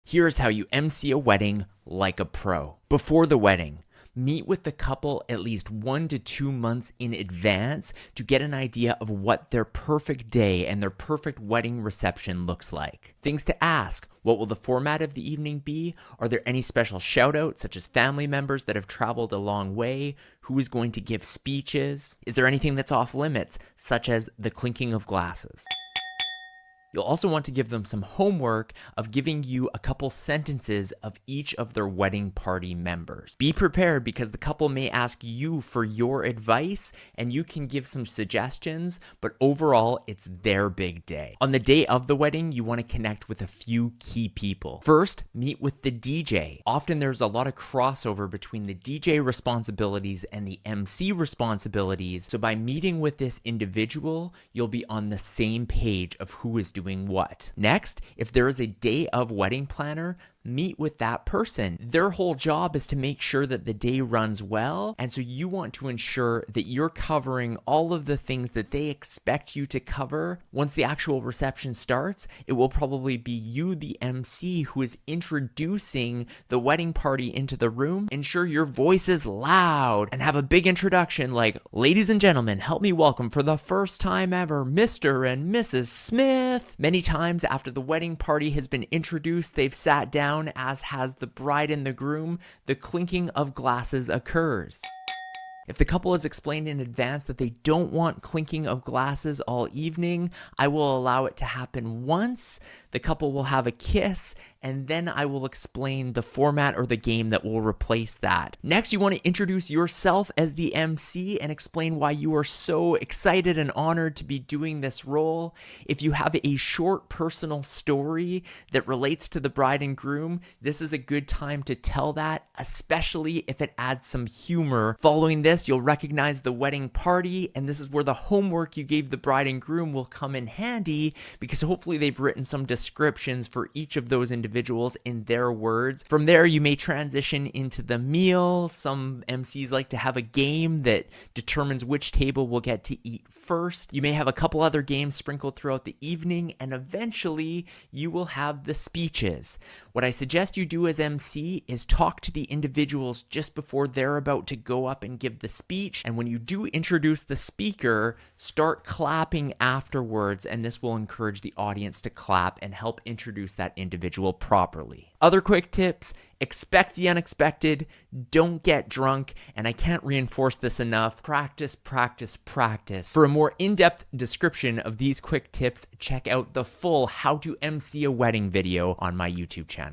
Here's how you MC a wedding like a pro. Before the wedding, meet with the couple at least 1 to 2 months in advance to get an idea of what their perfect day and their perfect wedding reception looks like. Things to ask: what will the format of the evening be? Are there any special shout outs, such as family members that have traveled a long way? Who is going to give speeches? Is there anything that's off limits, such as the clinking of glasses? You'll also want to give them some homework of giving you a couple sentences of each of their wedding party members. Be prepared because the couple may ask you for your advice and you can give some suggestions, but overall, it's their big day. On the day of the wedding, you want to connect with a few key people. First, meet with the DJ. Often there's a lot of crossover between the DJ responsibilities and the MC responsibilities. So by meeting with this individual, you'll be on the same page of who is doing what. Next, if there is a day of wedding planner, meet with that person. Their whole job is to make sure that the day runs well, and so you want to ensure that you're covering all of the things that they expect you to cover. Once the actual reception starts, it will probably be you, the MC, who is introducing the wedding party into the room. Ensure your voice is loud and have a big introduction like, "Ladies and gentlemen, help me welcome for the first time ever, Mr. and Mrs. Smith." Many times after the wedding party has been introduced, they've sat down, as has the bride and the groom, the clinking of glasses occurs. If the couple has explained in advance that they don't want clinking of glasses all evening, I will allow it to happen once. The couple will have a kiss, and then I will explain the format or the game that will replace that. Next, you want to introduce yourself as the MC and explain why you are so excited and honored to be doing this role. If you have a short personal story that relates to the bride and groom, this is a good time to tell that, especially if it adds some humor. Following this, you'll recognize the wedding party, and this is where the homework you gave the bride and groom will come in handy, because hopefully they've written some descriptions for each of those individuals in their words. From there, you may transition into the meal. Some MCs like to have a game that determines which table will get to eat first. You may have a couple other games sprinkled throughout the evening, and eventually you will have the speeches. What I suggest you do as MC is talk to the individuals just before they're about to go up and give the speech. And when you do introduce the speaker, start clapping afterwards, and this will encourage the audience to clap and help introduce that individual properly. Other quick tips: expect the unexpected, don't get drunk, and I can't reinforce this enough: practice, practice, practice. For a more in-depth description of these quick tips, check out the full How to MC a Wedding video on my YouTube channel.